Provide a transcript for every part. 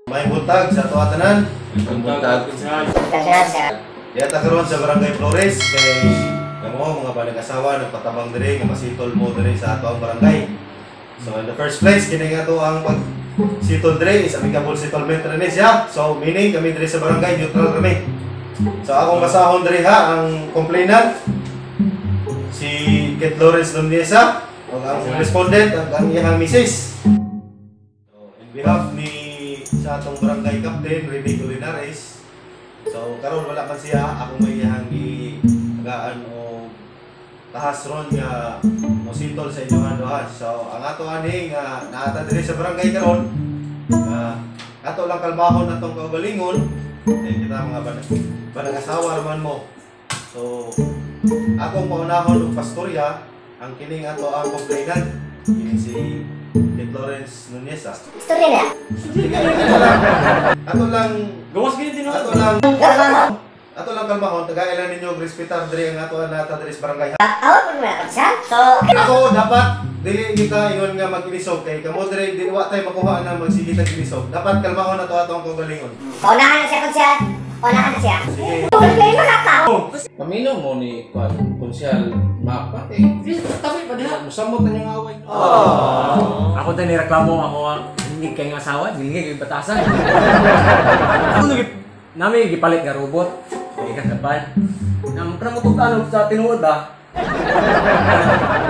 May buntag sa tuwa tanan. Buntag. Diya ta karon sa Barangay Flores kay kamo mga panag-asawa nagpatabang diri nga masitol mo diri sa ato ang barangay. So in the first place kini nga to ang pag sitol diri is amicable settlement na ni siya. So meaning kami diri sa barangay neutral kami. So akong basahon diri ha ang complainant si Kit Lawrence Lumniesa ug ang respondent ang iyang misis. So in behalf ni sa atong barangay captain Rene Culinares. So karon wala man siya ako may iyang giagaan o tahas ron nga mositol sa inyong duha. So ang ato ani nga naata diri sa barangay karon ato lang kalmahon atong kaugalingon kita mga banag-asawa man mo. So akong paunahon og pastorya ang kining ato ang complainant kini si Kit Lawrence Lumniesa. Istorya na. Ato lang Gawas gini din Ato lang kalmahon, tagailan ninyo respetar diri ang ato nata diri sa barangay. Awat mo na siya. So, Ako dapat dili kita ingon nga magkinisog kay kamo diri di wa tay makuha na magsigita kinisog. Dapat kalmahon ato atong kaugalingon. paunahan na siya kung siya. Paunahan na siya. Sige. Play mo na ka. Pamino mo ni Konsyal Mapat eh. Tapi pa diha musamot na niyang away. Ako tayo nireklamo ako hindi kayong asawa, hindi kayong batasan. Ako namin gipalit nga robot. Ikatapan. Pernah mo itong tanong sa tinuod ba?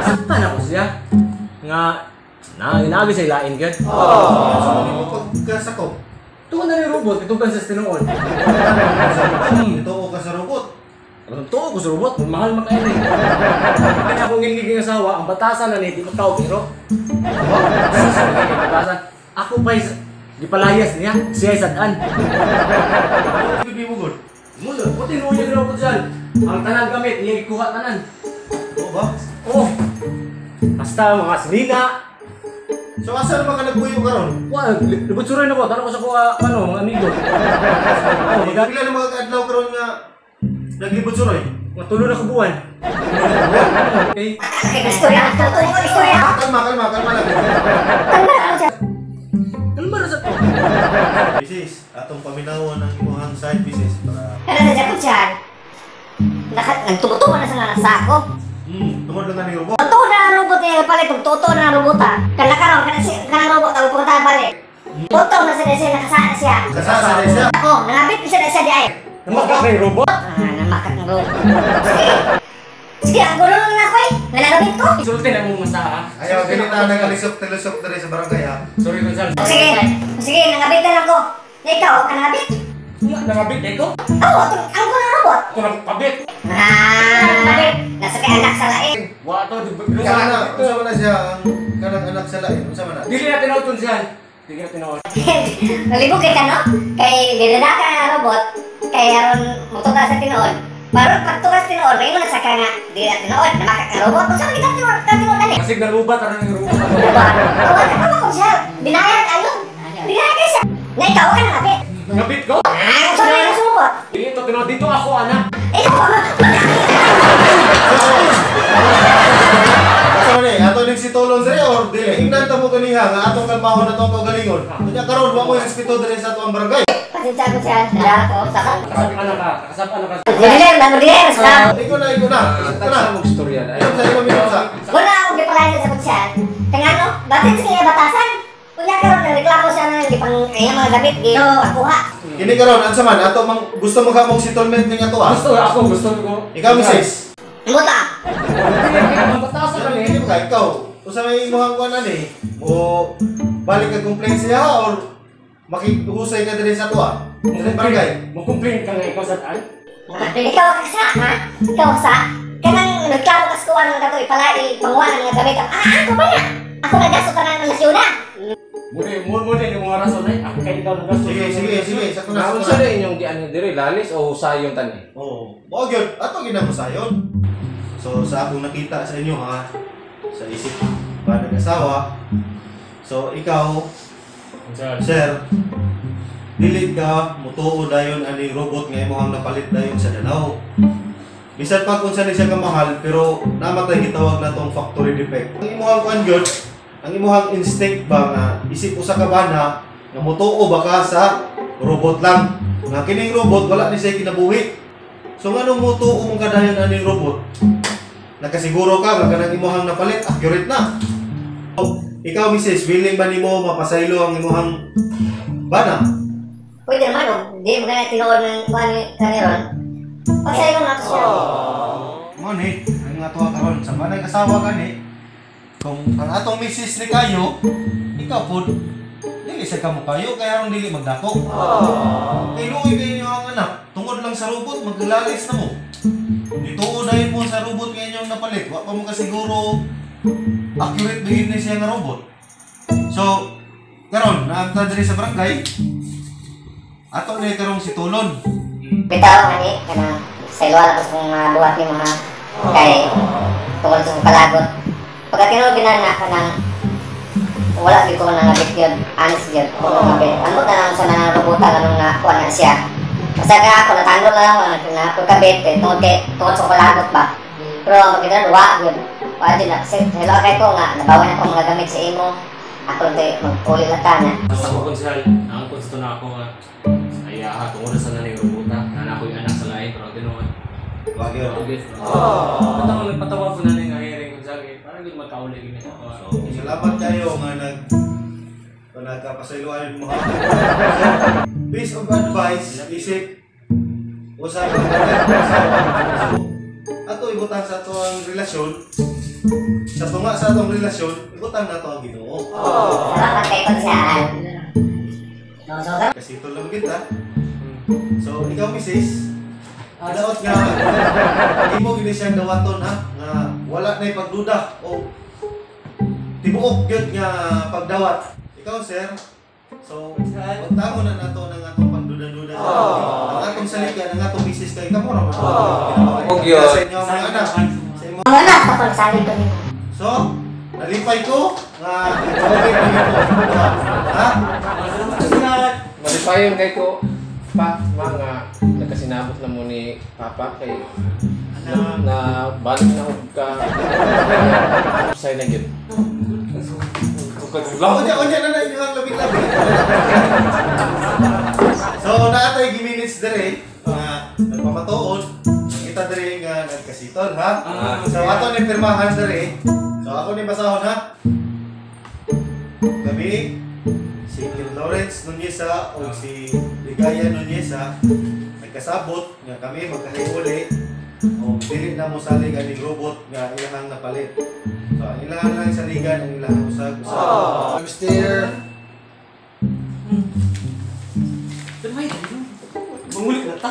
Saktan ako siya. Nga, inabi sa ilain ka. So mo pagkasako. Tuwa na yung robot, itugan sa tinuod. Ito ka sa robot. Alam to ko sa robot, mahal makain eh. Kaya akong giniging asawa, ang batasan na hindi magtao pero. Batasan. Ako pa di palayas niya, siya ay sadaan. Bibi mo gud. Mula, o tinuya rin ako dyan. Ang tanan gamit, iyang ikuha tanan. O ba? Oh, basta mga silina. So asa naman ka nagbuyo karon? Wah, libutsurin ako. Tanong ko sa kuha, mga amigo. Oh, Pila na mga kaadlaw karon nga naglibot suroy. Matulog na kubuan. Okay. Istorya. Istorya. Kalma lang. Kalma na sa to. Bisis, atong paminawan ang imong side business para Kaya na siya kung siya. Nagtubuto na sa sako. tumod lang ni robot. Tuto na ang robot niya palit. Tuto na ang robot ha. Kaya karon kana robot ang pupuntahan palit. Tuto na siya nakasana siya. Kasasa na siya. Ako, nangabit siya di ay. Namakak na yung robot. Namakat ng robot. Sige, ang gulo lang ako eh. Nananabit ko. Sultin ang mong masaha. Ayaw ganita nagalisok-tilusok diri sa barangay ha. Sorry, Gonzalo. Sige, nangabit na lang ko. Ikaw, ka nangabit? Nangabit na ito? Oo, ang gulo ng robot. Ako nagpabit. Nangabit. Nasa kay anak sa lain. Wa to, Kana unsa man na siya ang kanang anak sa lain unsa man na? dili na tinawton siya. Dili na tinawton. Nalibog kay kano? Kay dinadaka nga robot. Kay aron mutugas sa tinuod. Baron pagtugas tinuod, may na sa nga di na tinuod, namakak nga robot. Kung saan kita tinuod kani? Masig na lubat ano yung robot. Diba? Tawag ka ko siya. Binayad ayon. Binayad siya. Na ikaw ka nangabit. Nangabit ko? Saan na yung sumubot? Dito, tinawad dito ako, anak. Ikaw ka. Asa man ni ato ning situlon diri or dili ingnan ta mo kaniha nga atong kalmahon atong kaugalingon. Unya karon wa mo respeto diri sa atong barangay. Pasensya ko siya. Dala ko sa kan. Kasap anak ka, kasap anak ka. Dilim, dilim. Iko na. Tagsa mo istorya na. Ayun sa imo minusa. Wala akong gipalayan sa kutsyan. Tengano, bakit siya batasan? Kunya karon nagreklamo siya ng gipang mga gamit dito akuha. Kini karon ansa man ato mang gusto mo ka mong settlement ning ato ah. Gusto ko. Ikaw misis. Muta. Ang batasan Ano kami. hindi mo ka ikaw? Usa may imong kuan ani o balik ka complaint siya or makihusay ka diri sa ato ah. Sa barangay. Mag-complain ka nga ikaw sa taan? Ikaw ka sa, ha? Ikaw sa? Kanang nagklaro kas ko ang kato ipalai panguan nga gamit. Ako ba na? Ako nagaso ka ng lasyon na. Muna yung mga rason ay ako kayo ikaw nagasto. Sige, sa kuna. Naon sa rin yung di ano diri lalis o sayong tani. Oo. Mao gyud ato ginamusayon. So sa akong nakita sa inyo ha sa isip ba nag-asawa. So ikaw sir dili ka mutuo dayon ani robot nga imong napalit dayon sa Danao. Bisan pa kung saan siya kamahal pero namatay gitawag na tong factory defect. Ang imong kuan gyud ang imuhang instinct ba nga isip usa ka bana nga mutuo ba ka sa robot lang. Nga kining robot wala ni siya kinabuhi. So nganong mutuo mong kadayon aning robot? Nakasiguro ka nga kanang imuhang napalit accurate na. So, ikaw Mrs. willing ba nimo mapasaylo ang imuhang bana? Pwede naman, hindi mo ganyan tinuod ng kaniron. Pasaylo na to siya. Mo ni, ang ato karon sa banay kasawa gani. Kung ang atong Mrs. ni kayo, ikaw pod dili sa kamo kayo kaya aron dili magdako. Kay luoy kayo ang anak, tungod lang sa robot maglalis na mo. Ituunahin mo sa robot nga inyong napalit, wa pa mo kasiguro accurate din ni siya nga robot. So, karon naagta diri sa barangay. Ato ni karong si Tulon. Bitaw ani kana saylo ako sa buhat ni mga kay tungod sa kalagot. Pagka tinuod ginana kanang wala gyud ko nangabit gyud, honest gyud. Ano na lang sa nangarubutan anong nakuha na siya. Basta ka ako natando lang ako na pagkabit tungod sa kalagot ba. Pero ang pagkita wa gyud. Wa gyud na kasi hello kay ko nga nabawan ako mga gamit sa imo. Ako tay magpuli lang kana. Basta ko konsehal, ang konsto na ako nga ayaha tungod sa naning rubuta. Na ako yung anak sa lain pero tinuod. Wa gyud. Okay. Patawag nagpatawa ko na ning hearing Gonzaga. Para gid magkauli gini. So, salamat kayo nga nagkapasayloan mo ha. Piece of advice, isip usay so, ato ibutang sa ato ang relasyon. Sa tunga sa atong relasyon, ibutang na to ang Ginoo. Salamat kay konsyal. Kasi ito lang kita. So, ikaw Mrs. Daot nga, hindi mo gini siyang dawaton ha, nga wala na pagduda o tibuok yun nga pagdawat. Ikaw sir, so pagtamo na nato ng atong pagduda-duda ang atong saligan, ang atong misis kay kamo raman. Og yun. Sa inyo ang mga anak. Sa inyo. Mga anak ako sabi ko nimo. So, nalipay ko nga okay na yun. Ha? Malipayon kay ko pa mga nagkasinabot na mo ni Papa kay na balik na hug ka say na gyud. Unya na inyo ang labing-labi. So, naatay giminutes dire nga nagpamatuod. Kita dire nga nagkasitol ha. So, ato ni pirmahan dire. So, ako ni basahon ha. Kami si Kim Lawrence Nuneza o si Ligaya Nuneza nagkasabot nga kami magkahiuli o dili na mo salig ang robot nga ilang napalit. So, ang ilang lang saligan, ang ilang usag-usag. Mister Mangulik na ta.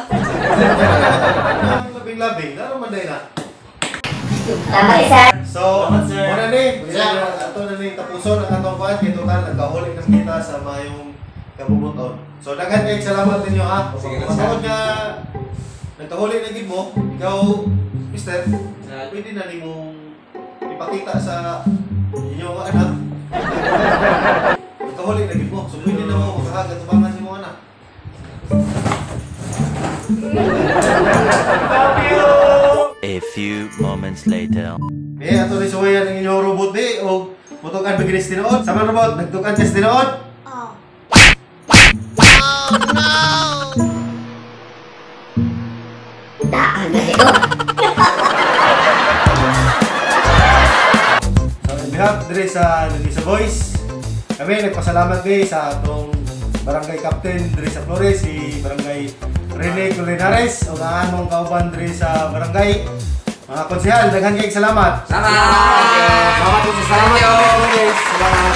Ang labing-labing, naroon day na. Salamat isa. So, muna ni, ato na ni tapuson ang atong kuhan, kaya total, nagkahuli ng kita sa mayong kabubuton. So, daghan kayo salamat ninyo ha. Sige, Matawad nga, nagkahuli na gid mo, ikaw, mister, pwede na ni mong ipakita sa inyong anak. Nagkahuli na gid mo, so pwede na mo makahagat tubangan sa mga anak. A few moments later. Ato ni suwayan ang inyong robot di, o putukan baginis tinood. Sama robot, nagtukan kas tinood. Daan na ito. So, on behalf dire sa Nuneza Boys, kami nagpasalamat din sa atong barangay captain dire sa Flores, si Barangay Rene Culinares, o ang among kauban dire sa barangay. Mga konsehal, daghan kayong salamat. Salamat. Salamat. Salamat. Salamat.